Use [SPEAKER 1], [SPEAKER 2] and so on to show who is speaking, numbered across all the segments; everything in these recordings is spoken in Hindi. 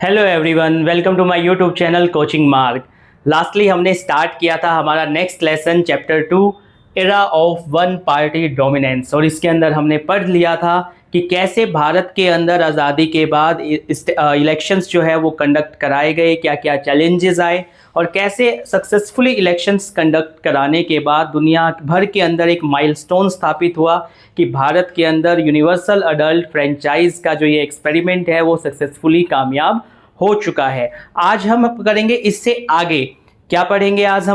[SPEAKER 1] Hello everyone, welcome to my YouTube channel coaching mark. Lastly हमने स्टार्ट किया था हमारा next lesson chapter 2 era of one party dominance, और इसके अंदर हमने पढ़ लिया था कि कैसे भारत के अंदर आज़ादी के बाद इलेक्शंस जो है वो कंडक्ट कराए गए, क्या क्या चैलेंजेस आए और कैसे सक्सेसफुली इलेक्शंस कंडक्ट कराने के बाद दुनिया भर के अंदर एक माइलस्टोन स्थापित हुआ कि भारत के अंदर यूनिवर्सल अडल्ट फ्रेंचाइज का जो ये एक्सपेरिमेंट है वो सक्सेसफुली कामयाब हो चुका है। आज हम करेंगे इससे आगे क्या पढ़ेंगे। आज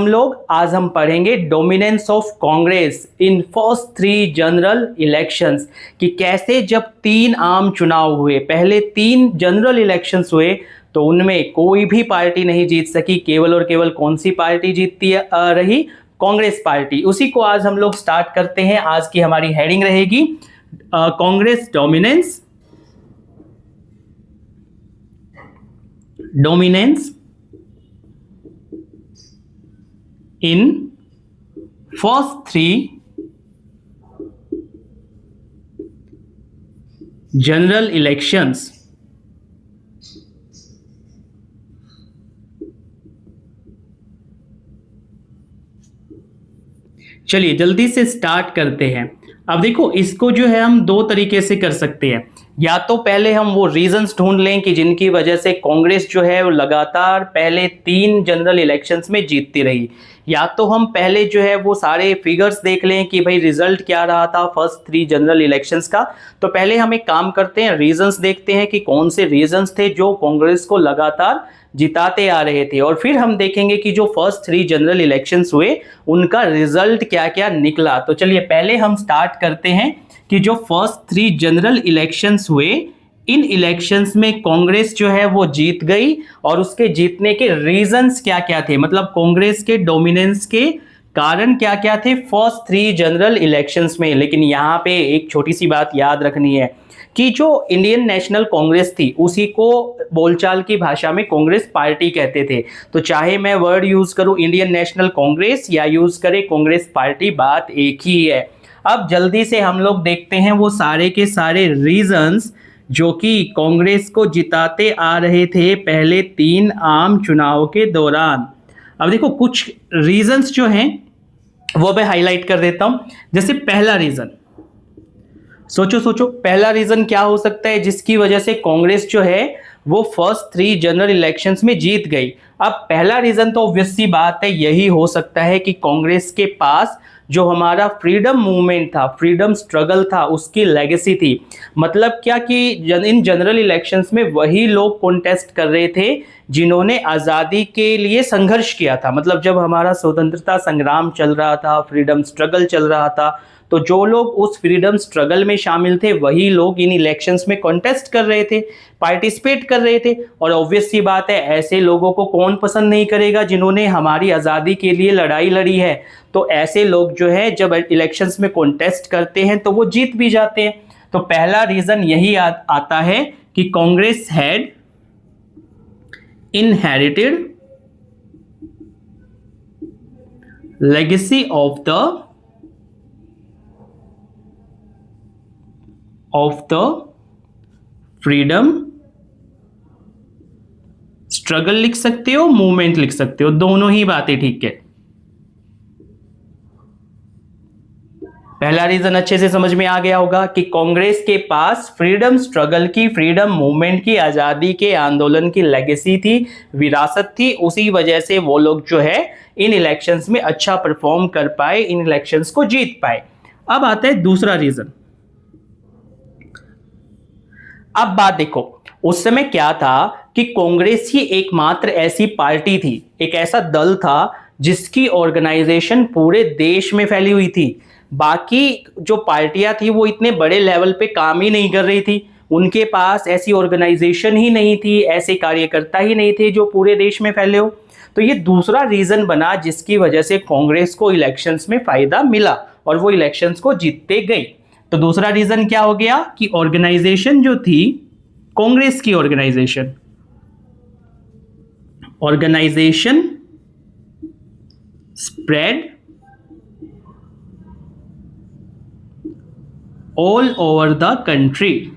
[SPEAKER 1] हम पढ़ेंगे dominance of Congress in first 3 general elections, कि कैसे जब 3 आम चुनाव हुए, पहले 3 जनरल इलेक्शंस हुए तो उनमें कोई भी पार्टी नहीं जीत सकी, केवल और केवल कौन सी पार्टी जीतती रही? कांग्रेस पार्टी। उसी को आज हम लोग स्टार्ट करते हैं। आज की हमारी हेडिंग रहेगी Congress dominance in first 3 general elections. चलिए जल्दी से स्टार्ट करते हैं। अब देखो, इसको जो है हम 2 तरीके से कर सकते हैं। या तो पहले हम वो रीजंस ढूंढ लें कि जिनकी वजह से कांग्रेस जो है वो लगातार पहले 3 जनरल इलेक्शंस में जीतती रही, या तो हम पहले जो है वो सारे फिगर्स देख लें कि भाई रिजल्ट क्या रहा था फर्स्ट 3 जनरल इलेक्शंस का। तो पहले हम एक काम करते हैं, रीजंस देखते हैं कि कौन से रीजंस थे जो कांग्रेस को लगातार जिताते आ रहे थे, और फिर हम देखेंगे कि जो फर्स्ट 3 जनरल इलेक्शंस हुए उनका रिजल्ट क्या क्या निकला। तो चलिए पहले हम स्टार्ट करते हैं कि जो फर्स्ट 3 जनरल इलेक्शंस हुए, इन इलेक्शंस में कांग्रेस जो है वो जीत गई, और उसके जीतने के रीजंस क्या क्या थे, मतलब कांग्रेस के डोमिनेंस के कारण क्या क्या थे फर्स्ट 3 जनरल इलेक्शंस में। लेकिन यहाँ पे एक छोटी सी बात याद रखनी है कि जो इंडियन नेशनल कांग्रेस थी उसी को बोलचाल की भाषा में कांग्रेस पार्टी कहते थे। तो चाहे मैं वर्ड यूज करूं इंडियन नेशनल कांग्रेस या यूज करे कांग्रेस पार्टी, बात एक ही है। अब जल्दी से हम लोग देखते हैं वो सारे के सारे रीजंस जो कि कांग्रेस को जिताते आ रहे थे पहले 3 आम चुनाव के दौरान। अब देखो कुछ रीजंस जो हैं वो मैं हाईलाइट कर देता हूं। जैसे पहला रीजन, सोचो पहला रीजन क्या हो सकता है जिसकी वजह से कांग्रेस जो है वो फर्स्ट 3 जनरल इलेक्शंस में जीत गई। अब पहला रीजन तो ऑब्वियस सी बात है, यही हो सकता है कि कांग्रेस के पास जो हमारा फ्रीडम मूवमेंट था, फ्रीडम स्ट्रगल था, उसकी लेगेसी थी। मतलब क्या कि इन जनरल इलेक्शंस में वही लोग कॉन्टेस्ट कर रहे थे जिन्होंने आज़ादी के लिए संघर्ष किया था। मतलब जब हमारा स्वतंत्रता संग्राम चल रहा था, फ्रीडम स्ट्रगल चल रहा था, तो जो लोग उस फ्रीडम स्ट्रगल में शामिल थे वही लोग इन इलेक्शंस में कॉन्टेस्ट कर रहे थे, पार्टिसिपेट कर रहे थे। और ऑब्वियस सी बात है, ऐसे लोगों को कौन पसंद नहीं करेगा जिन्होंने हमारी आज़ादी के लिए लड़ाई लड़ी है। तो ऐसे लोग जो है जब इलेक्शंस में कॉन्टेस्ट करते हैं तो वो जीत भी जाते हैं। तो पहला रीजन यही आता है कि Congress had inherited legacy of the freedom struggle लिख सकते हो, मूवमेंट लिख सकते हो, दोनों ही बातें ठीक है। पहला रीजन अच्छे से समझ में आ गया होगा कि कांग्रेस के पास फ्रीडम स्ट्रगल की, फ्रीडम मूवमेंट की, आजादी के आंदोलन की लेगेसी थी, विरासत थी। उसी वजह से वो लोग जो है इन इलेक्शंस में अच्छा परफॉर्म कर पाए, इन इलेक्शंस को जीत पाए। अब आता है दूसरा रीजन। अब बात देखो, उस समय क्या था कि कांग्रेस ही एकमात्र ऐसी पार्टी थी, एक ऐसा दल था जिसकी ऑर्गेनाइजेशन पूरे देश में फैली हुई थी। बाकी जो पार्टियां थी वो इतने बड़े लेवल पे काम ही नहीं कर रही थी, उनके पास ऐसी ऑर्गेनाइजेशन ही नहीं थी, ऐसे कार्यकर्ता ही नहीं थे जो पूरे देश में फैले हो। तो ये दूसरा रीजन बना जिसकी वजह से कांग्रेस को इलेक्शंस में फायदा मिला और वो इलेक्शंस को जीतते गई। तो दूसरा रीजन क्या हो गया कि ऑर्गेनाइजेशन जो थी, कांग्रेस की organisation spread all over the country.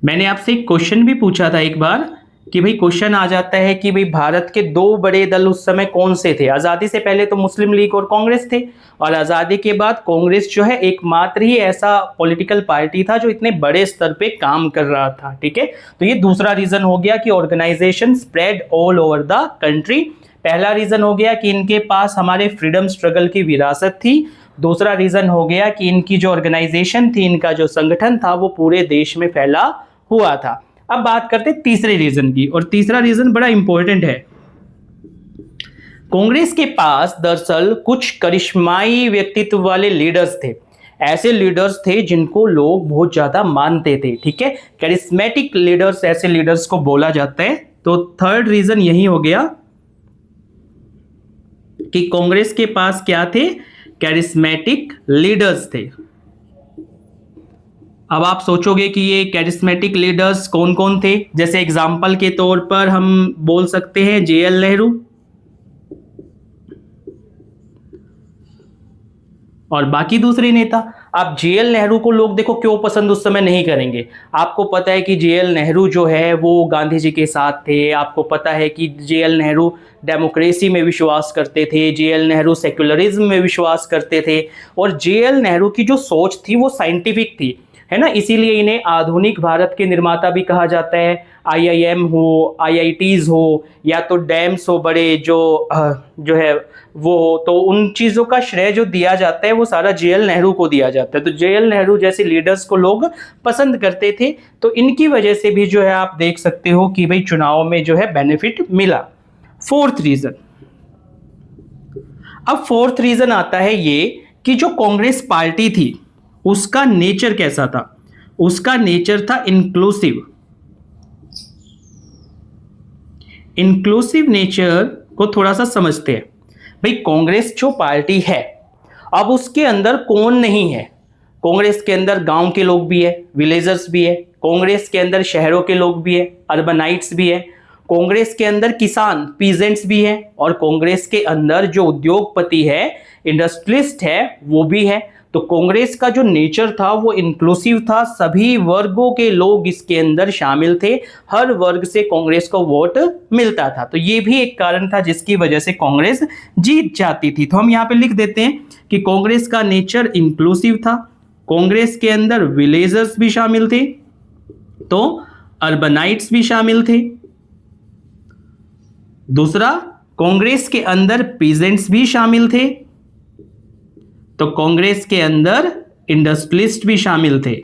[SPEAKER 1] मैंने आपसे एक क्वेश्चन भी पूछा था एक बार कि भाई क्वेश्चन आ जाता है कि भाई भारत के दो बड़े दल उस समय कौन से थे। आजादी से पहले तो मुस्लिम लीग और कांग्रेस थे, और आजादी के बाद कांग्रेस जो है एकमात्र ही ऐसा पॉलिटिकल पार्टी था जो इतने बड़े स्तर पे काम कर रहा था। ठीक है, तो ये दूसरा रीजन हो गया कि organisation spread all over the country. पहला रीजन हो गया कि इनके पास हमारे फ्रीडम स्ट्रगल की विरासत थी। दूसरा रीजन हो गया कि इनकी जो ऑर्गेनाइजेशन थी, इनका जो संगठन था, वो पूरे देश में फैला हुआ था। अब बात करते हैं तीसरे रीजन की, और तीसरा रीजन बड़ा इंपॉर्टेंट है। कांग्रेस के पास दरअसल कुछ करिश्माई व्यक्तित्व वाले लीडर्स थे। ऐसे लीडर्स थे जिनको लोग बहुत ज्यादा मानते थे। ठीक है, करिश्मेटिक लीडर्स, ऐसे लीडर्स को बोला जाता है। तो थर्ड रीजन यही हो गया कि कांग्रेस के पास क्या थे, कैरिस्मेटिक लीडर्स थे। अब आप सोचोगे कि ये कैरिस्मेटिक लीडर्स कौन कौन थे। जैसे एग्जाम्पल के तौर पर हम बोल सकते हैं जेएल नेहरू, और बाकी दूसरे नेता। आप जेएल नेहरू को लोग देखो क्यों पसंद उस समय नहीं करेंगे। आपको पता है कि जेएल नेहरू जो है वो गांधी जी के साथ थे। आपको पता है कि जेएल नेहरू डेमोक्रेसी में विश्वास करते थे, जेएल नेहरू सेक्युलरिज्म में विश्वास करते थे, और जेएल नेहरू की जो सोच थी वो साइंटिफिक थी, है ना। इसीलिए इन्हें आधुनिक भारत के निर्माता भी कहा जाता है। आईआईएम हो, आईआईटीज हो, या तो डैम्स हो बड़े जो है वो, तो उन चीज़ों का श्रेय जो दिया जाता है वो सारा जेएल नेहरू को दिया जाता है। तो जेएल नेहरू जैसे लीडर्स को लोग पसंद करते थे। तो इनकी वजह से भी जो है आप देख सकते हो कि भाई चुनाव में जो है बेनिफिट मिला। फोर्थ रीजन, अब फोर्थ रीजन आता है ये कि जो कांग्रेस पार्टी थी उसका नेचर कैसा था। उसका नेचर था इंक्लूसिव। इंक्लूसिव नेचर को थोड़ा सा समझते हैं। भाई कांग्रेस जो पार्टी है, अब उसके अंदर कौन नहीं है। कांग्रेस के अंदर गांव के लोग भी है, विलेजर्स भी है। कांग्रेस के अंदर शहरों के लोग भी है, अर्बनाइट्स भी है। कांग्रेस के अंदर किसान, पीजेंट्स भी है। और कांग्रेस के अंदर जो उद्योगपति है, इंडस्ट्रियलिस्ट है, वो भी है। तो कांग्रेस का जो नेचर था वो इंक्लूसिव था। सभी वर्गों के लोग इसके अंदर शामिल थे। हर वर्ग से कांग्रेस को वोट मिलता था। तो ये भी एक कारण था जिसकी वजह से कांग्रेस जीत जाती थी। तो हम यहाँ पे लिख देते हैं कि कांग्रेस का नेचर इंक्लूसिव था। कांग्रेस के अंदर विलेजर्स भी शामिल थे, तो अर्बनाइट्स भी शामिल थे। दूसरा, कांग्रेस के अंदर पीजेंट्स भी शामिल थे, तो कांग्रेस के अंदर इंडस्ट्रियलिस्ट भी शामिल थे।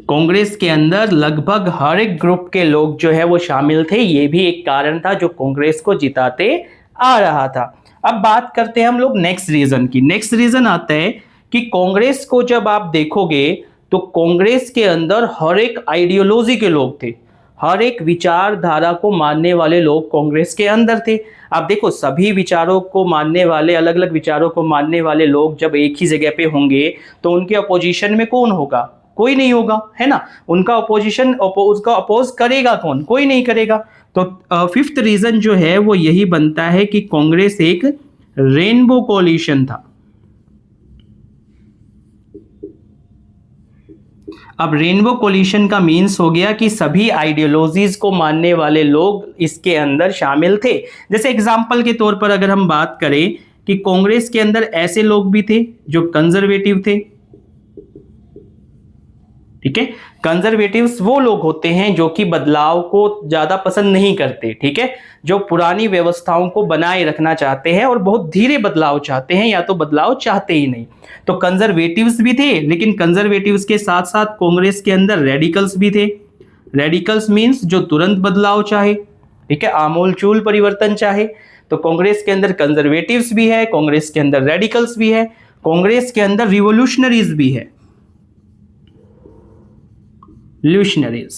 [SPEAKER 1] कांग्रेस के अंदर लगभग हर एक ग्रुप के लोग जो है वो शामिल थे। ये भी एक कारण था जो कांग्रेस को जिताते आ रहा था। अब बात करते हैं हम लोग नेक्स्ट रीजन की। नेक्स्ट रीजन आता है कि कांग्रेस को जब आप देखोगे तो कांग्रेस के अंदर हर एक आइडियोलॉजी के लोग थे। हर एक विचारधारा को मानने वाले लोग कांग्रेस के अंदर थे। आप देखो सभी विचारों को मानने वाले, अलग अलग विचारों को मानने वाले लोग जब एक ही जगह पे होंगे तो उनके अपोजिशन में कौन होगा? कोई नहीं होगा, है ना। उनका उसका अपोज करेगा कौन? कोई नहीं करेगा। तो फिफ्थ रीजन जो है वो यही बनता है कि कांग्रेस एक रेनबो कोalition था। अब रेनबो कोलिशन का मीन्स हो गया कि सभी आइडियोलॉजीज को मानने वाले लोग इसके अंदर शामिल थे। जैसे एग्जांपल के तौर पर अगर हम बात करें कि कांग्रेस के अंदर ऐसे लोग भी थे जो कंजर्वेटिव थे। ठीक है, कंजर्वेटिव्स वो लोग होते हैं जो कि बदलाव को ज्यादा पसंद नहीं करते। ठीक है, जो पुरानी व्यवस्थाओं को बनाए रखना चाहते हैं और बहुत धीरे बदलाव चाहते हैं, या तो बदलाव चाहते ही नहीं। तो कंजर्वेटिव्स भी थे, लेकिन कंजर्वेटिव्स के साथ साथ कांग्रेस के अंदर रेडिकल्स भी थे। रेडिकल्स मीन्स जो तुरंत बदलाव चाहे, ठीक है, आमूलचूल परिवर्तन चाहे। तो कांग्रेस के अंदर कंजर्वेटिव्स भी है, कांग्रेस के अंदर रेडिकल्स भी है, कांग्रेस के अंदर रिवोल्यूशनरीज भी है। रिवोल्यूशनरीज।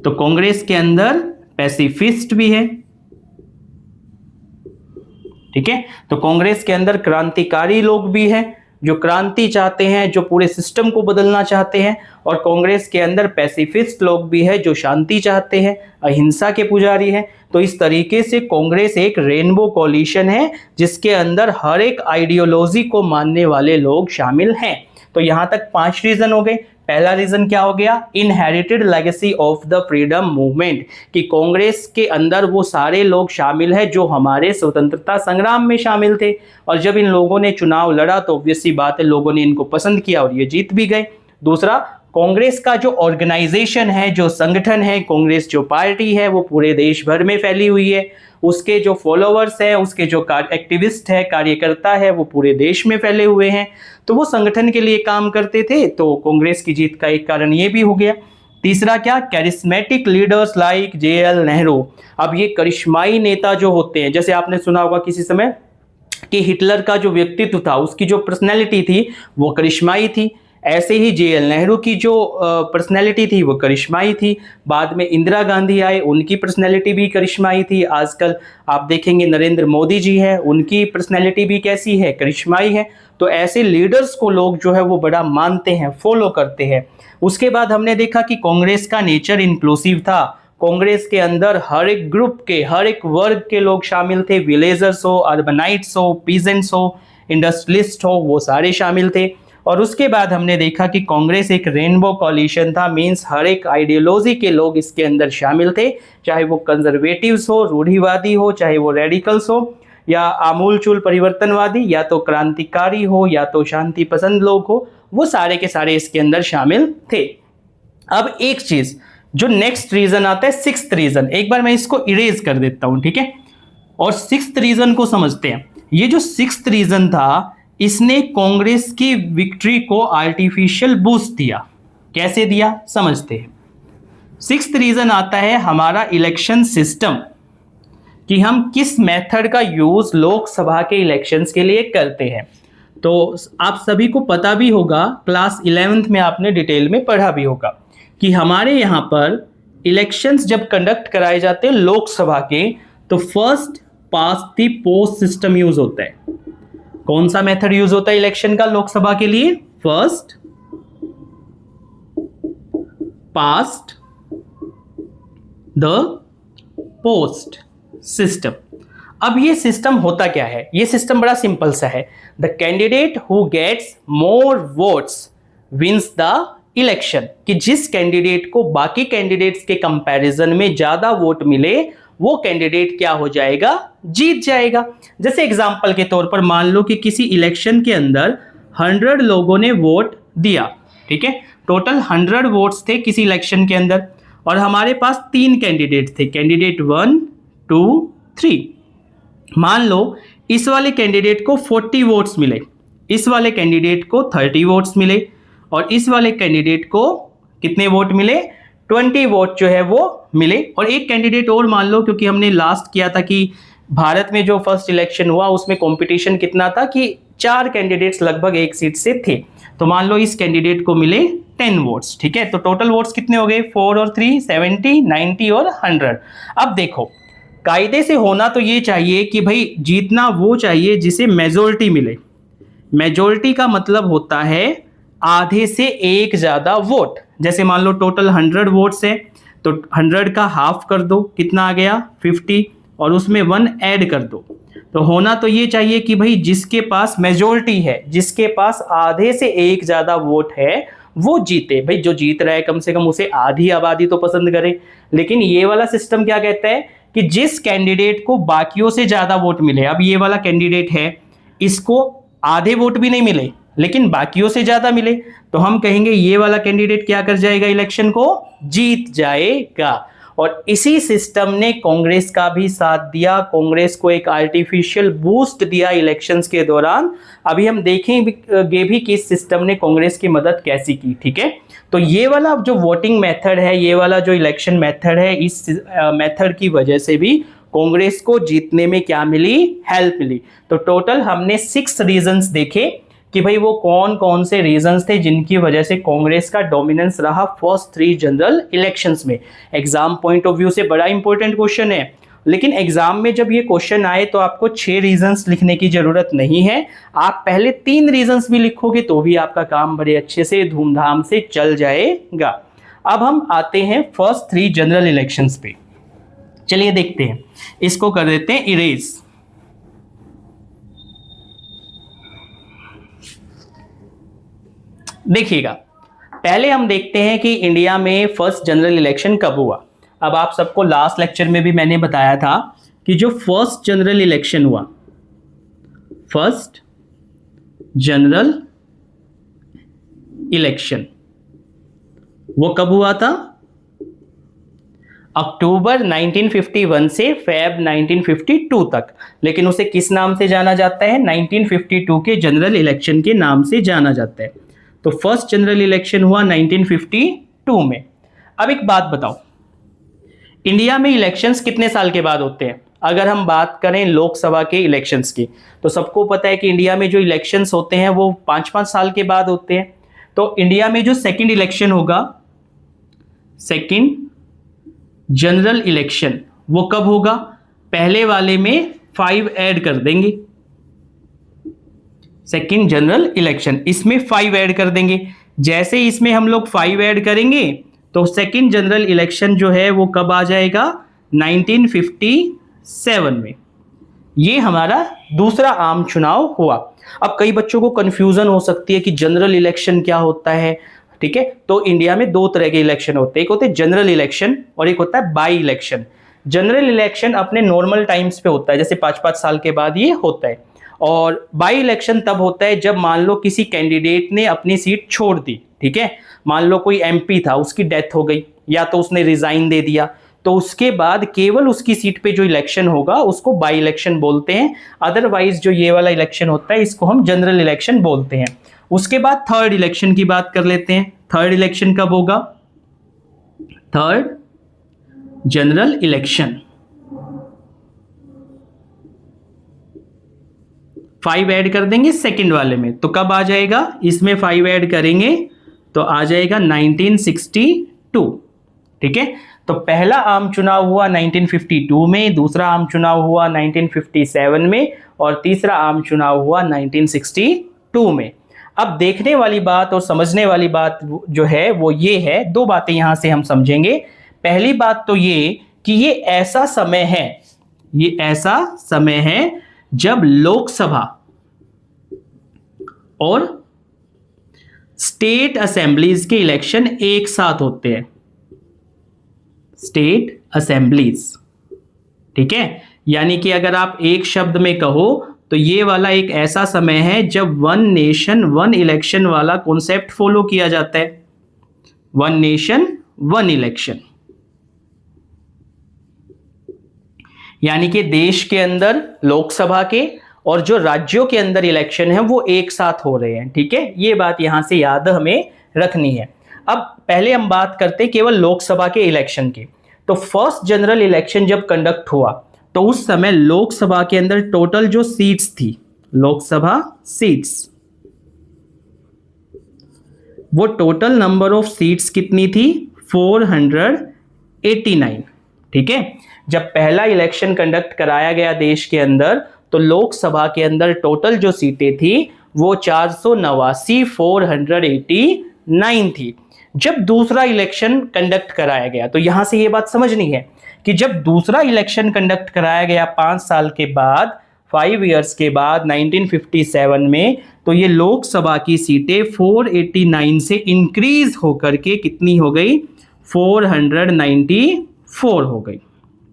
[SPEAKER 1] तो कांग्रेस के अंदर पैसिफिस्ट भी है। ठीक है, तो कांग्रेस के अंदर क्रांतिकारी लोग भी हैं, जो क्रांति चाहते हैं, जो पूरे सिस्टम को बदलना चाहते हैं, और कांग्रेस के अंदर पैसिफिस्ट लोग भी हैं जो शांति चाहते हैं, अहिंसा के पुजारी हैं। तो इस तरीके से कांग्रेस एक रेनबो कॉलिशन है जिसके अंदर हर एक आइडियोलॉजी को मानने वाले लोग शामिल हैं। तो यहाँ तक 5 रीजन हो गए। पहला रीजन क्या हो गया? Inherited legacy of the freedom movement, कि कांग्रेस के अंदर वो सारे लोग शामिल हैं जो हमारे स्वतंत्रता संग्राम में शामिल थे, और जब इन लोगों ने चुनाव लड़ा तो ऑब्वियस सी बात है लोगों ने इनको पसंद किया और ये जीत भी गए। दूसरा, कांग्रेस का जो ऑर्गेनाइजेशन है, जो संगठन है, कांग्रेस जो पार्टी है वो पूरे देश भर में फैली हुई है, उसके जो फॉलोअर्स हैं, उसके जो एक्टिविस्ट है, कार्यकर्ता है, वो पूरे देश में फैले हुए हैं, तो वो संगठन के लिए काम करते थे। तो कांग्रेस की जीत का एक कारण ये भी हो गया। तीसरा क्या? Charismatic leaders like JL Nehru. अब ये करिश्माई नेता जो होते हैं, जैसे आपने सुना होगा किसी समय कि हिटलर का जो व्यक्तित्व था, उसकी जो पर्सनैलिटी थी वो करिश्माई थी, ऐसे ही JL नेहरू की जो पर्सनैलिटी थी वो करिश्माई थी। बाद में इंदिरा गांधी आए, उनकी पर्सनैलिटी भी करिश्माई थी। आजकल आप देखेंगे नरेंद्र मोदी जी है, उनकी पर्सनैलिटी भी कैसी है? करिश्माई है। तो ऐसे लीडर्स को लोग जो है वो बड़ा मानते हैं, फॉलो करते हैं। उसके बाद हमने देखा कि कांग्रेस का नेचर इंक्लूसिव था। कांग्रेस के अंदर हर एक ग्रुप के, हर एक वर्ग के लोग शामिल थे, विलेजर्स हो, अर्बनाइट्स हो, पीजेंट्स हो, इंडस्ट्रियलिस्ट हो, वो सारे शामिल थे। और उसके बाद हमने देखा कि कांग्रेस एक रेनबो कॉलिशन था, मींस हर एक आइडियोलॉजी के लोग इसके अंदर शामिल थे, चाहे वो कंजर्वेटिव्स हो, रूढ़िवादी हो, चाहे वो रेडिकल्स हो, या आमूलचूल परिवर्तनवादी, या तो क्रांतिकारी हो, या तो शांति पसंद लोग हो, वो सारे के सारे इसके अंदर शामिल थे। अब एक चीज जो नेक्स्ट रीजन आता है, 6th रीजन, एक बार मैं इसको इरेज कर देता हूं, ठीक है, और 6th रीजन को समझते हैं। ये जो 6th रीजन था, इसने कांग्रेस की विक्ट्री को आर्टिफिशियल बूस्ट दिया। कैसे दिया समझते हैं। 6th रीजन आता है हमारा इलेक्शन सिस्टम, कि हम किस मेथड का यूज लोकसभा के इलेक्शंस के लिए करते हैं। तो आप सभी को पता भी होगा, क्लास 11th में आपने डिटेल में पढ़ा भी होगा कि हमारे यहाँ पर इलेक्शंस जब कंडक्ट कराए जाते हैं लोकसभा के, तो first past the post system use होता है। कौन सा मेथड यूज होता है इलेक्शन का लोकसभा के लिए? First past the post system. अब ये सिस्टम होता क्या है? ये सिस्टम बड़ा सिंपल सा है। The candidate who gets more votes wins the election, कि जिस कैंडिडेट को बाकी कैंडिडेट्स के कंपैरिजन में ज्यादा वोट मिले वो कैंडिडेट क्या हो जाएगा? जीत जाएगा। जैसे एग्जांपल के तौर पर मान लो कि किसी इलेक्शन के अंदर 100 लोगों ने वोट दिया, ठीक है, टोटल 100 वोट्स थे किसी इलेक्शन के अंदर, और हमारे पास 3 कैंडिडेट थे, कैंडिडेट 1, 2, 3। मान लो इस वाले कैंडिडेट को 40 वोट्स मिले, इस वाले कैंडिडेट को 30 वोट्स मिले, और इस वाले कैंडिडेट को कितने वोट मिले? 20 वोट जो है वो मिले। और एक कैंडिडेट और मान लो, क्योंकि हमने लास्ट किया था कि भारत में जो फर्स्ट इलेक्शन हुआ उसमें कंपटीशन कितना था कि 4 कैंडिडेट्स लगभग एक सीट से थे, तो मान लो इस कैंडिडेट को मिले 10 वोट्स, ठीक है, तो टोटल वोट्स कितने हो गए? 4 और 3 70, 90 और 100। अब देखो, कायदे से होना तो ये चाहिए कि भाई जीतना वो चाहिए जिसे मेजोरिटी मिले। मेजोरिटी का मतलब होता है आधे से एक ज्यादा वोट। जैसे मान लो टोटल 100 वोट्स है, तो 100 का हाफ कर दो, कितना आ गया? 50, और उसमें 1 ऐड कर दो। तो होना तो ये चाहिए कि भाई जिसके पास मेजोरिटी है, जिसके पास आधे से एक ज्यादा वोट है, वो जीते। भाई जो जीत रहा है कम से कम उसे आधी आबादी तो पसंद करे। लेकिन ये वाला सिस्टम क्या कहता है कि जिस कैंडिडेट को बाकियों से ज्यादा वोट मिले, अब ये वाला कैंडिडेट है, इसको आधे वोट भी नहीं मिले लेकिन बाकियों से ज्यादा मिले, तो हम कहेंगे ये वाला कैंडिडेट क्या कर जाएगा? इलेक्शन को जीत जाएगा। और इसी सिस्टम ने कांग्रेस का भी साथ दिया, कांग्रेस को एक आर्टिफिशियल बूस्ट दिया इलेक्शंस के दौरान। अभी हम देखेंगे भी कि इस सिस्टम ने कांग्रेस की मदद कैसी की, ठीक है। तो ये वाला जो वोटिंग मेथड है, ये वाला जो इलेक्शन मेथड है, इस मेथड की वजह से भी कांग्रेस को जीतने में क्या मिली? हेल्प मिली। तो टोटल हमने 6 रीजंस देखे कि भाई वो कौन कौन से रीजंस थे जिनकी वजह से कांग्रेस का डोमिनेंस रहा फर्स्ट 3 जनरल इलेक्शंस में। एग्जाम पॉइंट ऑफ व्यू से बड़ा इंपॉर्टेंट क्वेश्चन है। लेकिन एग्जाम में जब ये क्वेश्चन आए तो आपको 6 रीजंस लिखने की जरूरत नहीं है, आप पहले 3 रीजंस भी लिखोगे तो भी आपका काम बड़े अच्छे से धूमधाम से चल जाएगा। अब हम आते हैं फर्स्ट 3 जनरल इलेक्शंस पे। चलिए देखते हैं, इसको कर देते हैं इरेज। देखिएगा, पहले हम देखते हैं कि इंडिया में फर्स्ट जनरल इलेक्शन कब हुआ। अब आप सबको लास्ट लेक्चर में भी मैंने बताया था कि जो फर्स्ट जनरल इलेक्शन हुआ, फर्स्ट जनरल इलेक्शन, वो कब हुआ था? अक्टूबर 1951 से फेब 1952 तक। लेकिन उसे किस नाम से जाना जाता है? 1952 के जनरल इलेक्शन के नाम से जाना जाता है। तो फर्स्ट जनरल इलेक्शन हुआ 1952 में। अब एक बात बताओ, इंडिया में इलेक्शंस कितने साल के बाद होते हैं? अगर हम बात करें लोकसभा के इलेक्शंस की, तो सबको पता है कि इंडिया में जो इलेक्शंस होते हैं वो 5-5 साल के बाद होते हैं। तो इंडिया में जो सेकंड इलेक्शन होगा, सेकंड जनरल इलेक्शन, वो कब होगा? पहले वाले में 5 ऐड कर देंगे, सेकंड जनरल इलेक्शन, इसमें 5 ऐड कर देंगे। जैसे इसमें हम लोग 5 ऐड करेंगे तो सेकंड जनरल इलेक्शन जो है वो कब आ जाएगा? 1957 में। ये हमारा दूसरा आम चुनाव हुआ। अब कई बच्चों को कंफ्यूजन हो सकती है कि जनरल इलेक्शन क्या होता है, ठीक है? तो इंडिया में 2 तरह के इलेक्शन होते हैं, एक होते हैं जनरल इलेक्शन और एक होता है बाई इलेक्शन। जनरल इलेक्शन अपने नॉर्मल टाइम्स पे होता है, जैसे 5-5 साल के बाद ये होता है। और बाई इलेक्शन तब होता है जब मान लो किसी कैंडिडेट ने अपनी सीट छोड़ दी, ठीक है? मान लो कोई एमपी था, उसकी डेथ हो गई या तो उसने रिजाइन दे दिया, तो उसके बाद केवल उसकी सीट पे जो इलेक्शन होगा उसको बाई इलेक्शन बोलते हैं। अदरवाइज जो ये वाला इलेक्शन होता है इसको हम जनरल इलेक्शन बोलते हैं। उसके बाद थर्ड इलेक्शन की बात कर लेते हैं। थर्ड इलेक्शन कब होगा? थर्ड जनरल इलेक्शन 5 ऐड कर देंगे सेकंड वाले में, तो कब आ जाएगा? इसमें 5 ऐड करेंगे तो आ जाएगा 1962, ठीक है? तो पहला आम चुनाव हुआ 1952 में, दूसरा आम चुनाव हुआ 1957 में और तीसरा आम चुनाव हुआ 1962 में। अब देखने वाली बात और समझने वाली बात जो है वो ये है, 2 बातें यहां से हम समझेंगे। पहली बात तो ये कि ये ऐसा समय है, ये ऐसा समय है जब लोकसभा और स्टेट असेंबलीज के इलेक्शन एक साथ होते हैं, स्टेट असेंबलीज, ठीक है? यानी कि अगर आप एक शब्द में कहो तो ये वाला एक ऐसा समय है जब 1 नेशन 1 इलेक्शन वाला कॉन्सेप्ट फॉलो किया जाता है। 1 नेशन 1 इलेक्शन, यानी कि देश के अंदर लोकसभा के और जो राज्यों के अंदर इलेक्शन है वो एक साथ हो रहे हैं, ठीक है? ये बात यहां से याद हमें रखनी है। अब पहले हम बात करते हैं केवल लोकसभा के इलेक्शन की। तो फर्स्ट जनरल इलेक्शन जब कंडक्ट हुआ तो उस समय लोकसभा के अंदर टोटल जो सीट्स थी, लोकसभा सीट्स, वो टोटल नंबर ऑफ सीट्स कितनी थी? 489, ठीक है? जब पहला इलेक्शन कंडक्ट कराया गया देश के अंदर तो लोकसभा के अंदर टोटल जो सीटें थी वो 489, 489 थी। जब दूसरा इलेक्शन कंडक्ट कराया गया, तो यहां से ये बात समझनी है कि जब दूसरा इलेक्शन कंडक्ट कराया गया 5 साल के बाद, 5 इयर्स के बाद 1957 में, तो ये लोकसभा की सीटें 489 से इंक्रीज होकर के कितनी हो गई? 494 हो गई,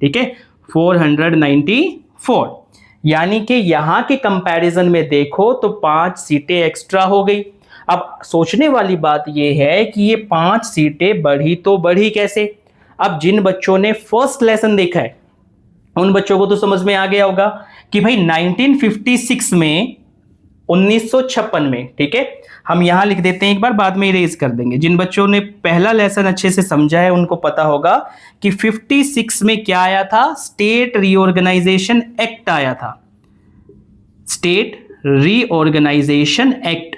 [SPEAKER 1] ठीक है? 494, यानी कि यहां के कंपैरिजन में देखो तो 5 सीटें एक्स्ट्रा हो गई। अब सोचने वाली बात यह है कि ये 5 सीटें बढ़ी तो बढ़ी कैसे? अब जिन बच्चों ने फर्स्ट लेसन देखा है उन बच्चों को तो समझ में आ गया होगा कि भाई 1956 में, 1956 में, ठीक है? हम यहां लिख देते हैं, एक बार बाद में इरेज कर देंगे। जिन बच्चों ने पहला लेसन अच्छे से समझा है उनको पता होगा कि 56 में क्या आया था? स्टेट रीऑर्गेनाइजेशन एक्ट आया था, स्टेट रीऑर्गेनाइजेशन एक्ट।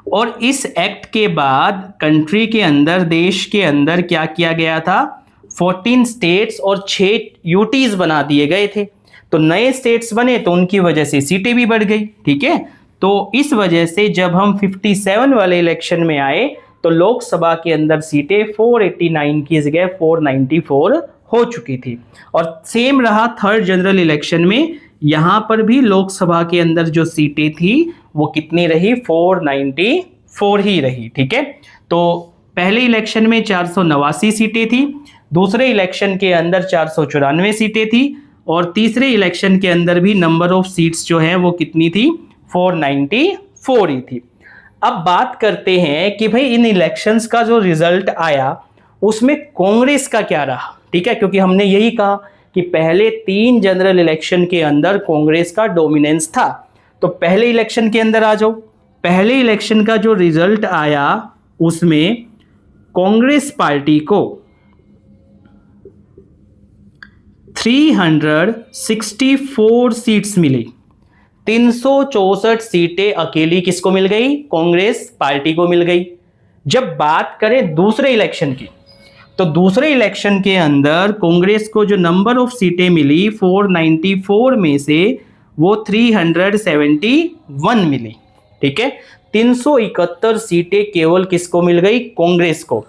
[SPEAKER 1] और इस एक्ट के बाद कंट्री के अंदर, देश के अंदर क्या किया गया था? 14 स्टेट्स और 6 यूटीज बना दिए गए थे। तो नए स्टेट्स बने तो उनकी वजह से सीटें भी बढ़ गई, ठीक है। तो इस वजह से जब हम 57 वाले इलेक्शन में आए तो लोकसभा के अंदर सीटें 489 की जगह 494 हो चुकी थी। और सेम रहा थर्ड जनरल इलेक्शन में, यहां पर भी लोकसभा के अंदर जो सीटें थी वो कितनी रही, 494 ही रही, ठीक है। तो पहले इलेक्शन में 489 सीटें थी, दूसरे इलेक्शन के अंदर 494 सीटें थी, और तीसरे इलेक्शन के अंदर भी नंबर ऑफ सीट्स जो है वो कितनी थी, 494 ही थी। अब बात करते हैं कि भाई इन इलेक्शंस का जो रिजल्ट आया उसमें कांग्रेस का क्या रहा, ठीक है, क्योंकि हमने यही कहा कि पहले 3 जनरल इलेक्शन के अंदर कांग्रेस का डोमिनेंस था। तो पहले इलेक्शन के अंदर आ जाओ, पहले इलेक्शन का जो रिजल्ट आया उसमें कांग्रेस पार्टी को 364 सीट्स मिली। 364 सीटें अकेली किसको मिल गई, कांग्रेस पार्टी को मिल गई। जब बात करें दूसरे इलेक्शन की, तो दूसरे इलेक्शन के अंदर कांग्रेस को जो नंबर ऑफ सीटें मिली 494 में से वो 371 मिली, ठीक है। 371 सीटें केवल किसको मिल गई, कांग्रेस को।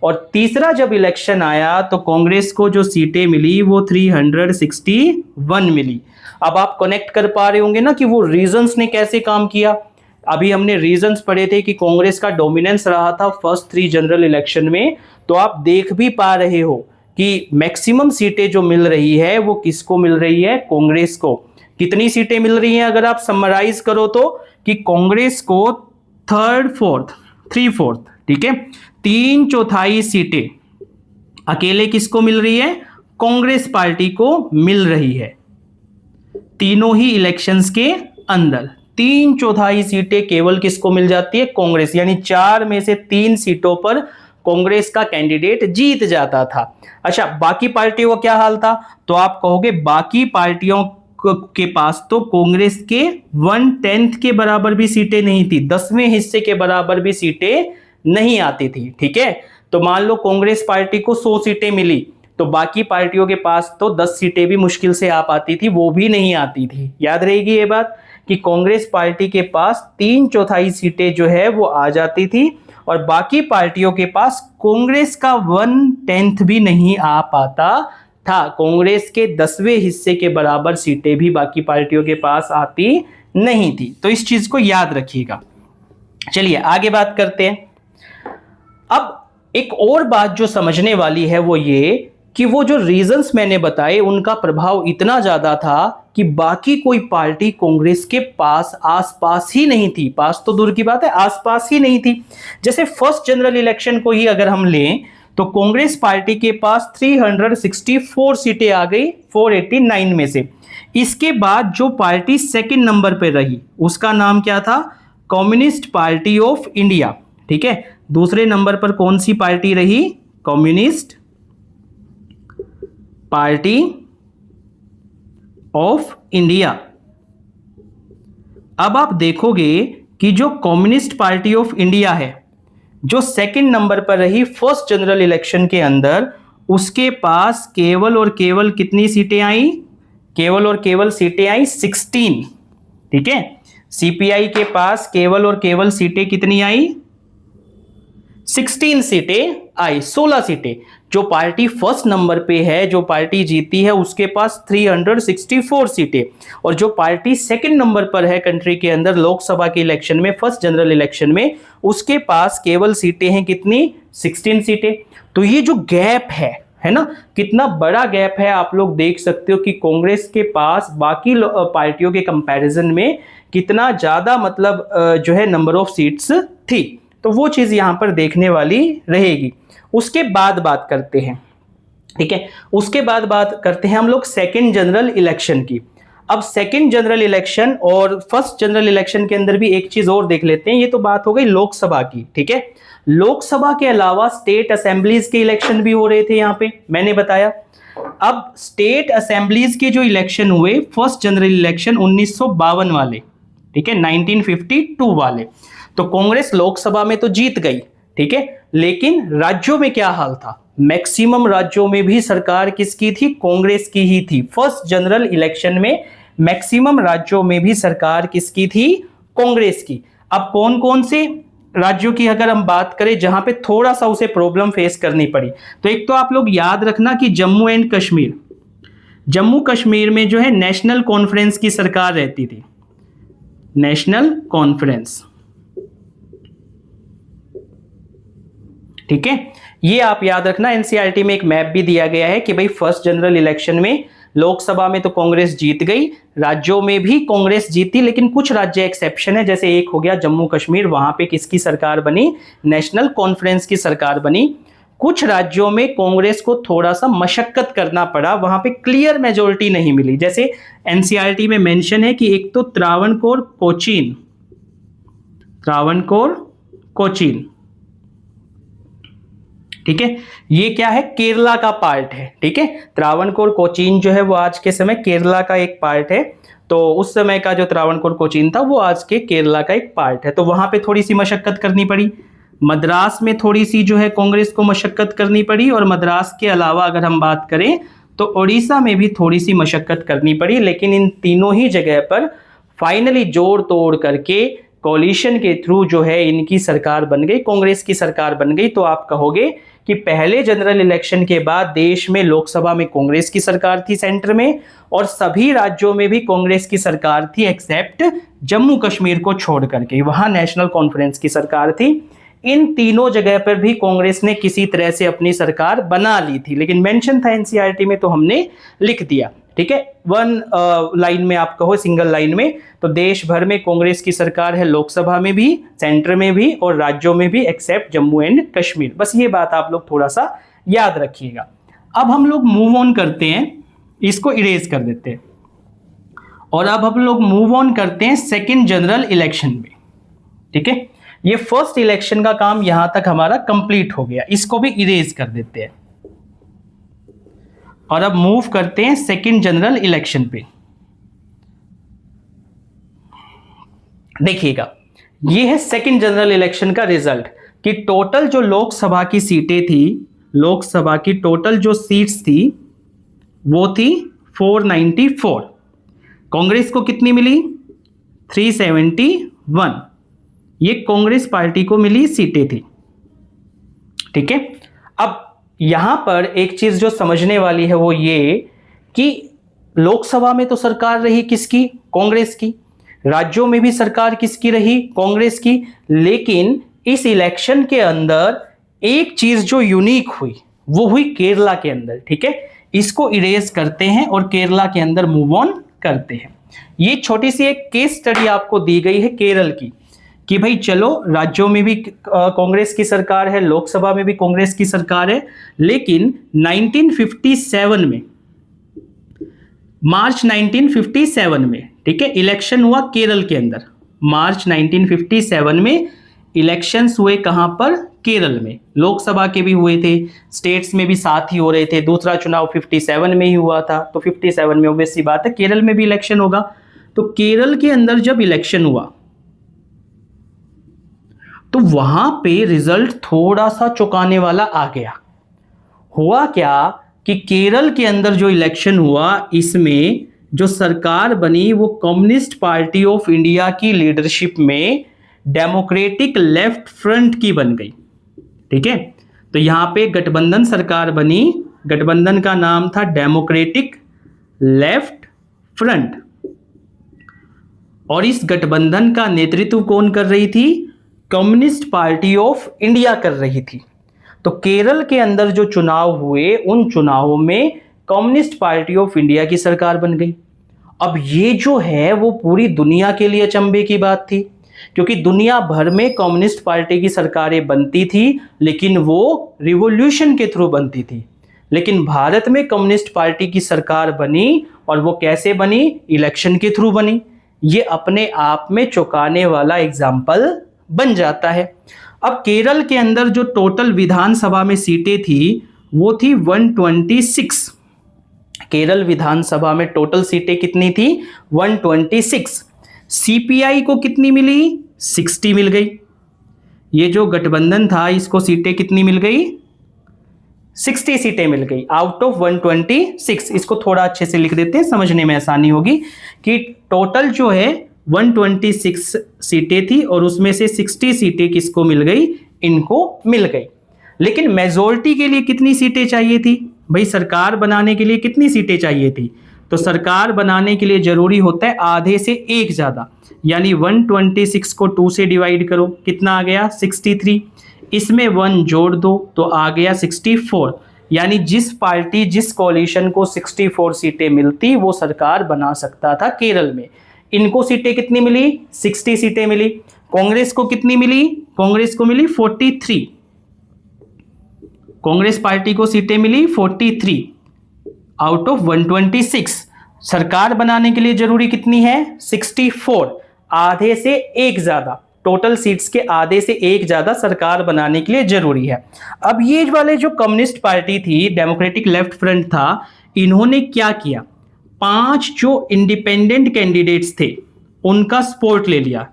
[SPEAKER 1] और तीसरा जब इलेक्शन आया तो कांग्रेस को जो सीटें मिली वो 361 मिली। अब आप कनेक्ट कर पा रहे होंगे ना कि वो रीजंस ने कैसे काम किया। अभी हमने रीजंस पढ़े थे कि कांग्रेस का डोमिनेंस रहा था फर्स्ट 3 जनरल इलेक्शन में, तो आप देख भी पा रहे हो कि मैक्सिमम सीटें जो मिल रही है वो किसको मिल रही है, कांग्रेस को। कितनी सीटें मिल रही हैं अगर आप समराइज करो तो, कि कांग्रेस को 3/4, ठीक है, 3/4 सीटें अकेले किसको मिल रही है, कांग्रेस पार्टी को मिल रही है। तीनों ही इलेक्शंस के अंदर 3/4 सीटें केवल किसको मिल जाती है, कांग्रेस, यानी 4 में से 3 सीटों पर कांग्रेस का कैंडिडेट जीत जाता था। अच्छा, बाकी पार्टियों का क्या हाल था, तो आप कहोगे बाकी पार्टियों के पास तो कांग्रेस के 1/10 के बराबर भी सीटें नहीं थी, 10वें हिस्से के बराबर भी सीटें नहीं आती थी, ठीक है। तो मान लो कांग्रेस पार्टी को 100 सीटें मिली, तो बाकी पार्टियों के पास तो 10 सीटें भी मुश्किल से आ पाती थी, वो भी नहीं आती थी। याद रहेगी ये बात कि कांग्रेस पार्टी के पास 3/4 सीटें जो है वो आ जाती थी, और बाकी पार्टियों के पास कांग्रेस का 1/10 भी नहीं आ पाता था। कांग्रेस के 10वें हिस्से के बराबर सीटें भी बाकी पार्टियों के पास आती नहीं थी। तो इस चीज को याद रखिएगा। चलिए आगे बात करते हैं। अब एक और बात जो समझने वाली है वो ये कि वो जो रीजंस मैंने बताए उनका प्रभाव इतना ज्यादा था कि बाकी कोई पार्टी कांग्रेस के पास आसपास ही नहीं थी, पास तो दूर की बात है, आसपास ही नहीं थी। जैसे फर्स्ट जनरल इलेक्शन को ही अगर हम लें तो कांग्रेस पार्टी के पास 364 सीटें आ गई 489 में से। इसके बाद जो पार्टी सेकंड नंबर पर रही उसका नाम क्या था, कम्युनिस्ट पार्टी ऑफ इंडिया, ठीक है। दूसरे नंबर पर कौन सी पार्टी रही, कम्युनिस्ट पार्टी ऑफ इंडिया। अब आप देखोगे कि जो कम्युनिस्ट पार्टी ऑफ इंडिया है जो सेकंड नंबर पर रही फर्स्ट जनरल इलेक्शन के अंदर, उसके पास केवल और केवल कितनी सीटें आई, केवल और केवल सीटें आई 16, ठीक है। सीपीआई के पास केवल और केवल सीटें कितनी आई, 16 सीटें आई, 16 सीटें। जो पार्टी फर्स्ट नंबर पे है, जो पार्टी जीती है, उसके पास 364 सीटें, और जो पार्टी सेकंड नंबर पर है कंट्री के अंदर लोकसभा के इलेक्शन में, फर्स्ट जनरल इलेक्शन में, उसके पास केवल सीटें हैं कितनी, 16 सीटें। तो ये जो गैप है ना, कितना बड़ा गैप है, आप लोग देख सकते हो कि कांग्रेस के पास बाकी पार्टियों के कंपैरिजन में कितना ज्यादा मतलब जो है नंबर ऑफ सीट्स थी। तो वो चीज यहां पर देखने वाली रहेगी। उसके बाद बात करते हैं, ठीक है, उसके बाद बात करते हैं हम लोग सेकंड जनरल इलेक्शन की। अब सेकंड जनरल इलेक्शन और फर्स्ट जनरल इलेक्शन के अंदर भी एक चीज और देख लेते हैं। ये तो बात हो गई लोकसभा की, ठीक है। लोकसभा के अलावा स्टेट असेंबलीज के इलेक्शन भी हो रहे थे, यहां पे मैंने बताया। अब स्टेट असेंबलीज के जो इलेक्शन हुए, फर्स्ट जनरल इलेक्शन 1952 वाले, ठीक है, 1952 वाले, तो कांग्रेस लोकसभा में तो जीत गई, ठीक है। लेकिन राज्यों में क्या हाल था, मैक्सिमम राज्यों में भी सरकार किसकी थी, कांग्रेस की ही थी। फर्स्ट जनरल इलेक्शन में मैक्सिमम राज्यों में भी सरकार किसकी थी, कांग्रेस की। अब कौन कौन से राज्यों की अगर हम बात करें जहां पे थोड़ा सा उसे प्रॉब्लम फेस करनी पड़ी, तो एक तो आप लोग याद रखना कि जम्मू एंड कश्मीर, जम्मू कश्मीर में जो है नेशनल कॉन्फ्रेंस की सरकार रहती थी, नेशनल कॉन्फ्रेंस, ठीक है। ये आप याद रखना, एनसीईआरटी में एक मैप भी दिया गया है कि भाई फर्स्ट जनरल इलेक्शन में लोकसभा में तो कांग्रेस जीत गई, राज्यों में भी कांग्रेस जीती, लेकिन कुछ राज्य एक्सेप्शन है, जैसे एक हो गया जम्मू कश्मीर, वहां पे किसकी सरकार बनी, नेशनल कॉन्फ्रेंस की सरकार बनी। कुछ राज्यों में कांग्रेस को थोड़ा सा मशक्कत करना पड़ा, वहां पे क्लियर मेजोरिटी नहीं मिली। जैसे एनसीईआरटी में मेंशन है कि एक तो त्रावणकोर कोचीन, त्रावणकोर कोचीन, ठीक है, ये क्या है, केरला का पार्ट है, ठीक है। त्रावणकोर कोचीन जो है वो आज के समय केरला का एक पार्ट है, तो उस समय का जो त्रावणकोर कोचीन था वो आज के केरला का एक पार्ट है, तो वहां पे थोड़ी सी मशक्कत करनी पड़ी। मद्रास में थोड़ी सी जो है कांग्रेस को मशक्कत करनी पड़ी, और मद्रास के अलावा अगर हम बात करें तो उड़ीसा में भी थोड़ी सी मशक्कत करनी पड़ी, लेकिन इन तीनों ही जगह पर फाइनली जोड़ तोड़ करके कोलिशन के थ्रू जो है इनकी सरकार बन गई, कांग्रेस की सरकार बन गई। तो आप कहोगे कि पहले जनरल इलेक्शन के बाद देश में लोकसभा में कांग्रेस की सरकार थी सेंटर में, और सभी राज्यों में भी कांग्रेस की सरकार थी एक्सेप्ट जम्मू कश्मीर को छोड़ करके, वहां नेशनल कॉन्फ्रेंस की सरकार थी। इन तीनों जगह पर भी कांग्रेस ने किसी तरह से अपनी सरकार बना ली थी, लेकिन मेंशन था एनसीईआरटी में तो हमने लिख दिया, ठीक है। वन लाइन में आप कहो, सिंगल लाइन में, तो देश भर में कांग्रेस की सरकार है, लोकसभा में भी, सेंटर में भी और राज्यों में भी एक्सेप्ट जम्मू एंड कश्मीर। बस ये बात आप लोग थोड़ा सा याद रखिएगा। अब हम लोग मूव ऑन करते हैं, इसको इरेज कर देते हैं, और अब हम लोग मूव ऑन करते हैं सेकेंड जनरल इलेक्शन में, ठीक है। ये फर्स्ट इलेक्शन का काम यहां तक हमारा कंप्लीट हो गया, इसको भी इरेज कर देते हैं, और अब मूव करते हैं सेकेंड जनरल इलेक्शन पे। देखिएगा, ये है सेकेंड जनरल इलेक्शन का रिजल्ट कि टोटल जो लोकसभा की सीटें थी, लोकसभा की टोटल जो सीट्स थी वो थी 494, कांग्रेस को कितनी मिली, 371, ये कांग्रेस पार्टी को मिली सीटें थी, ठीक है। अब यहां पर एक चीज जो समझने वाली है वो ये कि लोकसभा में तो सरकार रही किसकी, कांग्रेस की, राज्यों में भी सरकार किसकी रही, कांग्रेस की, लेकिन इस इलेक्शन के अंदर एक चीज जो यूनिक हुई वो हुई केरला के अंदर, ठीक है। इसको इरेज करते हैं और केरला के अंदर मूव ऑन करते हैं। ये छोटी सी एक केस स्टडी आपको दी गई है केरल की, कि भाई चलो राज्यों में भी कांग्रेस की सरकार है, लोकसभा में भी कांग्रेस की सरकार है, लेकिन 1957 में, मार्च 1957 में, ठीक है, इलेक्शन हुआ केरल के अंदर। मार्च 1957 में इलेक्शंस हुए कहां पर, केरल में। लोकसभा के भी हुए थे, स्टेट्स में भी साथ ही हो रहे थे, दूसरा चुनाव 57 में ही हुआ था, तो 57 में ऑब्वियस सी बात है केरल में भी इलेक्शन होगा। तो केरल के अंदर जब इलेक्शन हुआ तो वहां पे रिजल्ट थोड़ा सा चौंकाने वाला आ गया। हुआ क्या कि केरल के अंदर जो इलेक्शन हुआ, इसमें जो सरकार बनी वो कम्युनिस्ट पार्टी ऑफ इंडिया की लीडरशिप में डेमोक्रेटिक लेफ्ट फ्रंट की बन गई, ठीक है। तो यहां पे गठबंधन सरकार बनी, गठबंधन का नाम था डेमोक्रेटिक लेफ्ट फ्रंट, और इस गठबंधन का नेतृत्व कौन कर रही थी, कम्युनिस्ट पार्टी ऑफ इंडिया कर रही थी। तो केरल के अंदर जो चुनाव हुए, उन चुनावों में कम्युनिस्ट पार्टी ऑफ इंडिया की सरकार बन गई। अब ये जो है वो पूरी दुनिया के लिए अचंभे की बात थी, क्योंकि दुनिया भर में कम्युनिस्ट पार्टी की सरकारें बनती थी, लेकिन वो रिवॉल्यूशन के थ्रू बनती थी। लेकिन भारत में कम्युनिस्ट पार्टी की सरकार बनी, और वो कैसे बनी, इलेक्शन के थ्रू बनी। ये अपने आप में चौंकाने वाला एग्जाम्पल बन जाता है। अब केरल के अंदर जो टोटल विधानसभा में सीटें थी वो थी 126। केरल विधानसभा में टोटल सीटें कितनी थी, 126। सीपीआई को कितनी मिली, 60 मिल गई। ये जो गठबंधन था इसको सीटें कितनी मिल गई, 60 सीटें मिल गई आउट ऑफ 126। इसको थोड़ा अच्छे से लिख देते हैं, समझने में आसानी होगी कि टोटल जो है 126 सीटें थी और उसमें से 60 सीटें किसको मिल गई, इनको मिल गई। लेकिन मेजोरिटी के लिए कितनी सीटें चाहिए थी भाई, सरकार बनाने के लिए कितनी सीटें चाहिए थी, तो सरकार बनाने के लिए जरूरी होता है आधे से एक ज्यादा, यानी 126 को 2 से डिवाइड करो, कितना आ गया 63, इसमें 1 जोड़ दो तो आ गया 64। यानी जिस पार्टी जिस कोalition को 64 सीटें मिलती वो सरकार बना सकता था केरल में। इनको सीटें कितनी मिली, 60 सीटें मिली। कांग्रेस को कितनी मिली, कांग्रेस को मिली 43, कांग्रेस पार्टी को सीटें मिली 43 आउट ऑफ 126। सरकार बनाने के लिए जरूरी कितनी है, 64, आधे से एक ज्यादा, टोटल सीट्स के आधे से एक ज्यादा सरकार बनाने के लिए जरूरी है। अब ये वाले जो कम्युनिस्ट पार्टी थी, डेमोक्रेटिक लेफ्ट फ्रंट था, इन्होंने क्या किया, 5 जो इंडिपेंडेंट कैंडिडेट्स थे उनका सपोर्ट ले लिया,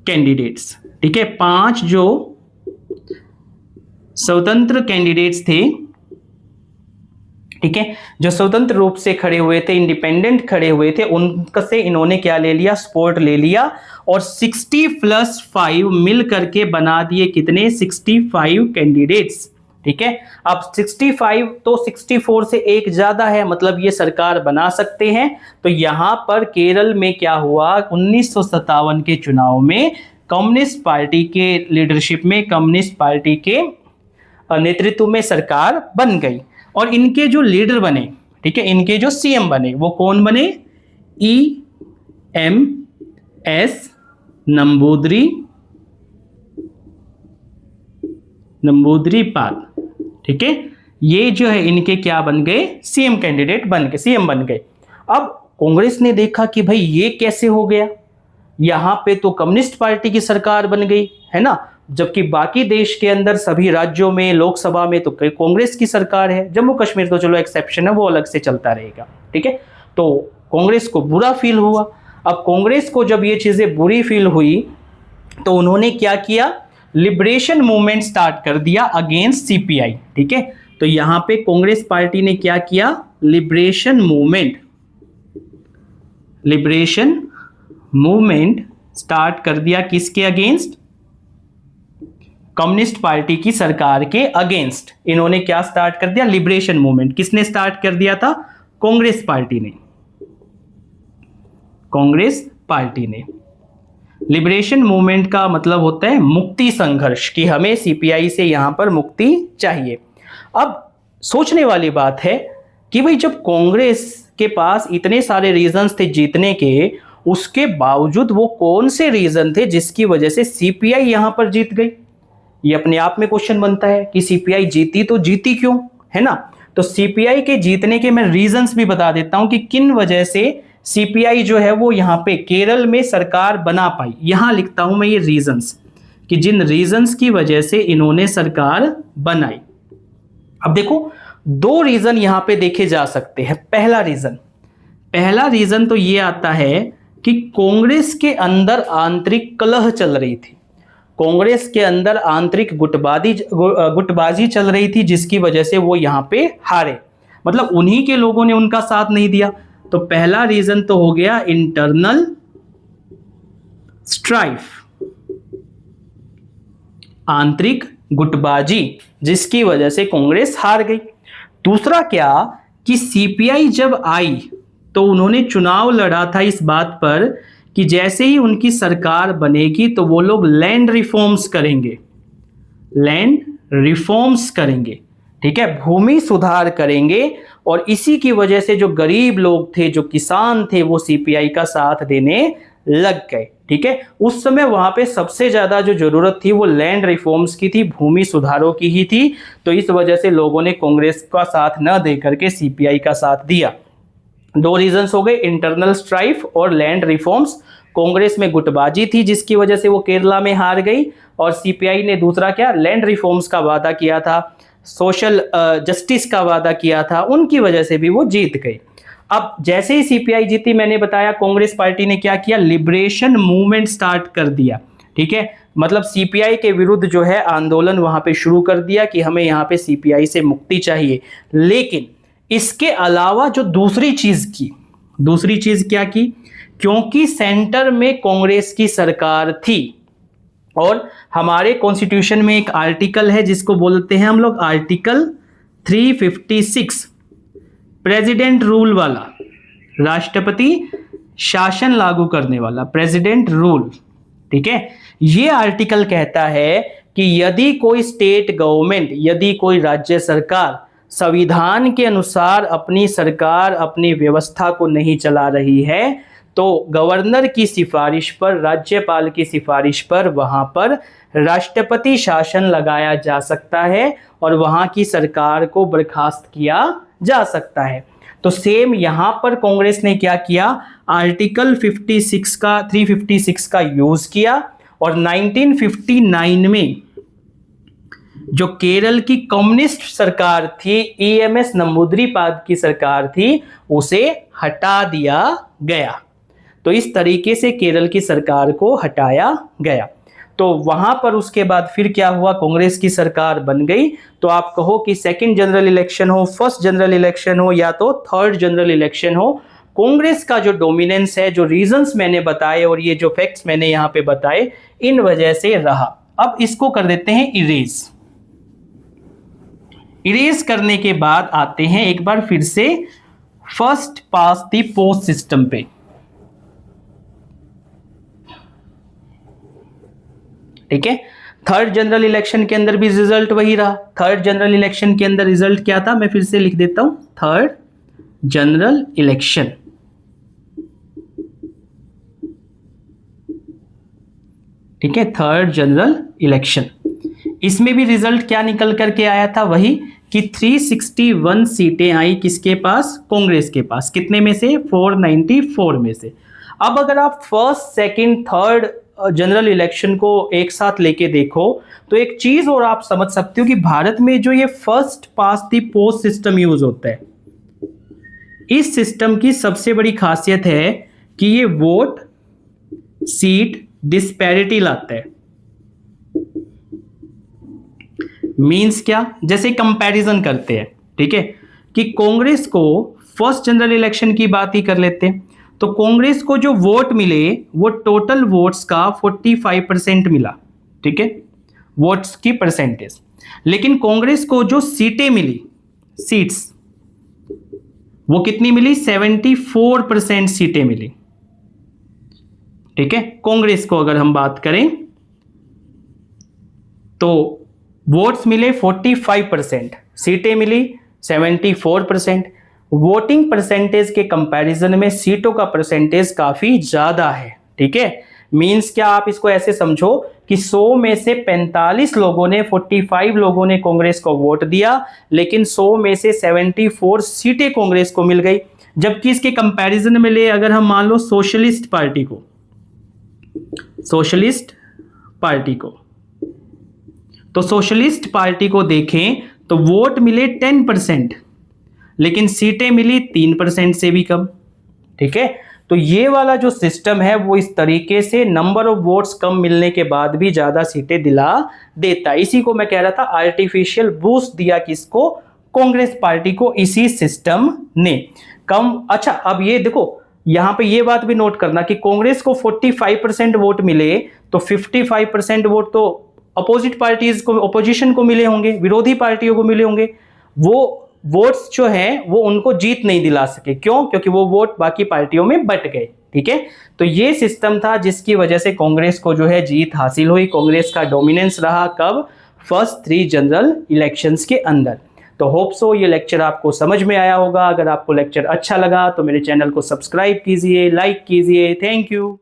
[SPEAKER 1] कैंडिडेट्स, ठीक है, 5 जो स्वतंत्र कैंडिडेट्स थे, ठीक है, जो स्वतंत्र रूप से खड़े हुए थे, इंडिपेंडेंट खड़े हुए थे, उनका से इन्होंने क्या ले लिया, सपोर्ट ले लिया और 60 + 5 मिल करके बना दिए कितने, 65 कैंडिडेट्स, ठीक है। अब 65 तो 64 से एक ज्यादा है, मतलब ये सरकार बना सकते हैं। तो यहां पर केरल में क्या हुआ, 1957 के चुनाव में कम्युनिस्ट पार्टी के लीडरशिप में, कम्युनिस्ट पार्टी के नेतृत्व में सरकार बन गई और इनके जो लीडर बने, ठीक है, इनके जो सीएम बने वो कौन बने, EMS नंबूदरी पाल, ठीक है, ये जो है इनके क्या बन गए, सीएम कैंडिडेट बन गए, सीएम बन गए। अब कांग्रेस ने देखा कि भाई ये कैसे हो गया, यहां पे तो कम्युनिस्ट पार्टी की सरकार बन गई है ना, जबकि बाकी देश के अंदर सभी राज्यों में, लोकसभा में तो कांग्रेस की सरकार है। जम्मू कश्मीर तो चलो एक्सेप्शन है, वो अलग से चलता रहेगा, ठीक है। तो कांग्रेस को बुरा फील हुआ। अब कांग्रेस को जब ये चीजें बुरी फील हुई तो उन्होंने क्या किया, लिबरेशन मूवमेंट स्टार्ट कर दिया अगेंस्ट सीपीआई, ठीक है। तो यहां पे कांग्रेस पार्टी ने क्या किया, लिबरेशन मूवमेंट स्टार्ट कर दिया, किसके अगेंस्ट, कम्युनिस्ट पार्टी की सरकार के अगेंस्ट। इन्होंने क्या स्टार्ट कर दिया, लिबरेशन मूवमेंट। किसने स्टार्ट कर दिया था, कांग्रेस पार्टी ने, कांग्रेस पार्टी ने। लिबरेशन मूवमेंट का मतलब होता है मुक्ति संघर्ष, कि हमें सीपीआई से यहां पर मुक्ति चाहिए। अब सोचने वाली बात है कि भाई जब कांग्रेस के पास इतने सारे रीजंस थे जीतने के, उसके बावजूद वो कौन से रीजन थे जिसकी वजह से सीपीआई यहां पर जीत गई। ये अपने आप में क्वेश्चन बनता है कि सीपीआई जीती तो जीती क्यों, है ना। तो सीपीआई के जीतने के मैं रीजंस भी बता देता हूं कि किन वजह से सीपीआई जो है वो यहां पे केरल में सरकार बना पाई। यहां लिखता हूं मैं ये रीजंस, कि जिन रीजंस की वजह से इन्होंने सरकार बनाई। अब देखो 2 रीजन यहां पे देखे जा सकते हैं। पहला रीजन तो ये आता है कि कांग्रेस के अंदर आंतरिक कलह चल रही थी, कांग्रेस के अंदर आंतरिक गुटबाजी चल रही थी, जिसकी वजह से वो यहां पे हारे, मतलब उन्हीं के लोगों ने उनका साथ नहीं दिया। तो पहला रीजन तो हो गया इंटरनल स्ट्राइफ, आंतरिक गुटबाजी, जिसकी वजह से कांग्रेस हार गई। दूसरा क्या, कि सीपीआई जब आई तो उन्होंने चुनाव लड़ा था इस बात पर कि जैसे ही उनकी सरकार बनेगी तो वो लोग लैंड रिफॉर्म्स करेंगे, ठीक है, भूमि सुधार करेंगे। और इसी की वजह से जो गरीब लोग थे, जो किसान थे, वो सीपीआई का साथ देने लग गए, ठीक है। उस समय वहां पे सबसे ज्यादा जो जरूरत थी वो लैंड रिफॉर्म्स की थी, भूमि सुधारों की ही थी। तो इस वजह से लोगों ने कांग्रेस का साथ न दे करके सीपीआई का साथ दिया। 2 रीजंस हो गए, इंटरनल स्ट्राइफ और लैंड रिफॉर्म्स। कांग्रेस में गुटबाजी थी जिसकी वजह से वो केरला में हार गई, और सीपीआई ने दूसरा क्या, लैंड रिफॉर्म्स का वादा किया था, सोशल जस्टिस का वादा किया था, उनकी वजह से भी वो जीत गई। अब जैसे ही सीपीआई जीती, मैंने बताया कांग्रेस पार्टी ने क्या किया, लिबरेशन मूवमेंट स्टार्ट कर दिया, ठीक है, मतलब सीपीआई के विरुद्ध जो है आंदोलन वहां पे शुरू कर दिया कि हमें यहाँ पे सीपीआई से मुक्ति चाहिए। लेकिन इसके अलावा जो दूसरी चीज क्या की, क्योंकि सेंटर में कांग्रेस की सरकार थी और हमारे कॉन्स्टिट्यूशन में एक आर्टिकल है जिसको बोलते हैं हम लोग आर्टिकल 356, प्रेसिडेंट रूल वाला, राष्ट्रपति शासन लागू करने वाला, प्रेसिडेंट रूल। ठीक है, ये आर्टिकल कहता है कि यदि कोई स्टेट गवर्नमेंट, यदि कोई राज्य सरकार संविधान के अनुसार अपनी सरकार, अपनी व्यवस्था को नहीं चला रही है, तो गवर्नर की सिफारिश पर, राज्यपाल की सिफारिश पर वहां पर राष्ट्रपति शासन लगाया जा सकता है और वहां की सरकार को बर्खास्त किया जा सकता है। तो सेम यहां पर कांग्रेस ने क्या किया, आर्टिकल 356 का यूज किया और 1959 में जो केरल की कम्युनिस्ट सरकार थी, ईएमएस नंबूद्रीपाद की सरकार थी, उसे हटा दिया गया। तो इस तरीके से केरल की सरकार को हटाया गया। तो वहां पर उसके बाद फिर क्या हुआ, कांग्रेस की सरकार बन गई। तो आप कहो कि सेकंड जनरल इलेक्शन हो, फर्स्ट जनरल इलेक्शन हो या तो थर्ड जनरल इलेक्शन हो, कांग्रेस का जो डोमिनेंस है, जो रीजंस मैंने बताए और ये जो फैक्ट्स मैंने यहां पे बताए, इन वजह से रहा। अब इसको कर देते हैं इरेज करने के बाद आते हैं एक बार फिर से first pass the post system पे। ठीक है, थर्ड जनरल इलेक्शन के अंदर भी रिजल्ट वही रहा। थर्ड जनरल इलेक्शन के अंदर रिजल्ट क्या था, मैं फिर से लिख देता हूं, थर्ड जनरल इलेक्शन। ठीक है, थर्ड जनरल इलेक्शन, इसमें भी रिजल्ट क्या निकल करके आया था, वही कि 361 सीटें आई किसके पास, कांग्रेस के पास। कितने में से, 494 में से। अब अगर आप first, second, third general election को एक साथ लेके देखो तो एक चीज और आप समझ सकते हो कि भारत में जो ये first pass the post system use होता है, इस सिस्टम की सबसे बड़ी खासियत है कि ये वोट सीट डिस्पैरिटी लाता है। मींस क्या, जैसे कंपैरिजन करते हैं, ठीक है, कि कांग्रेस को फर्स्ट जनरल इलेक्शन की बात ही कर लेते हैं, तो कांग्रेस को जो वोट मिले वो टोटल वोट्स का 45% मिला। ठीक है, वोट्स की परसेंटेज। लेकिन कांग्रेस को जो सीटें मिली, सीट्स, वो कितनी मिली, 74% सीटें मिली। ठीक है, कांग्रेस को अगर हम बात करें तो वोट्स मिले 45%, सीटें मिली 74%। वोटिंग परसेंटेज के कंपैरिजन में सीटों का परसेंटेज काफी ज्यादा है। ठीक है, मींस क्या, आप इसको ऐसे समझो कि 100 में से 45 लोगों ने, 45 लोगों ने कांग्रेस को वोट दिया, लेकिन 100 में से 74 सीटें कांग्रेस को मिल गई। जबकि इसके कंपैरिजन में ले अगर हम मान लो सोशलिस्ट पार्टी को, तो सोशलिस्ट पार्टी को देखें तो वोट मिले 10%, लेकिन सीटें मिली 3% से भी कम। ठीक है, तो ये वाला जो सिस्टम है वो इस तरीके से नंबर ऑफ वोट्स कम मिलने के बाद भी ज्यादा सीटें दिला देता है। इसी को मैं कह रहा था, आर्टिफिशियल बूस्ट दिया किसको, कांग्रेस पार्टी को, इसी सिस्टम ने कम। अच्छा, अब ये देखो, यहां पे ये बात भी नोट करना कि कांग्रेस को 45% वोट मिले तो 55% वोट तो अपोजिट पार्टीज को, अपोजिशन को मिले होंगे, विरोधी पार्टियों को मिले होंगे। वो वोट्स जो हैं वो उनको जीत नहीं दिला सके। क्यों? क्योंकि वो वोट बाकी पार्टियों में बट गए। ठीक है, तो ये सिस्टम था जिसकी वजह से कांग्रेस को जो है जीत हासिल हुई। कांग्रेस का डोमिनेंस रहा कब, फर्स्ट 3 जनरल इलेक्शंस के अंदर। तो होप सो ये लेक्चर आपको समझ में आया होगा। अगर आपको लेक्चर अच्छा लगा तो मेरे चैनल को सब्सक्राइब कीजिए, लाइक कीजिए। Thank you.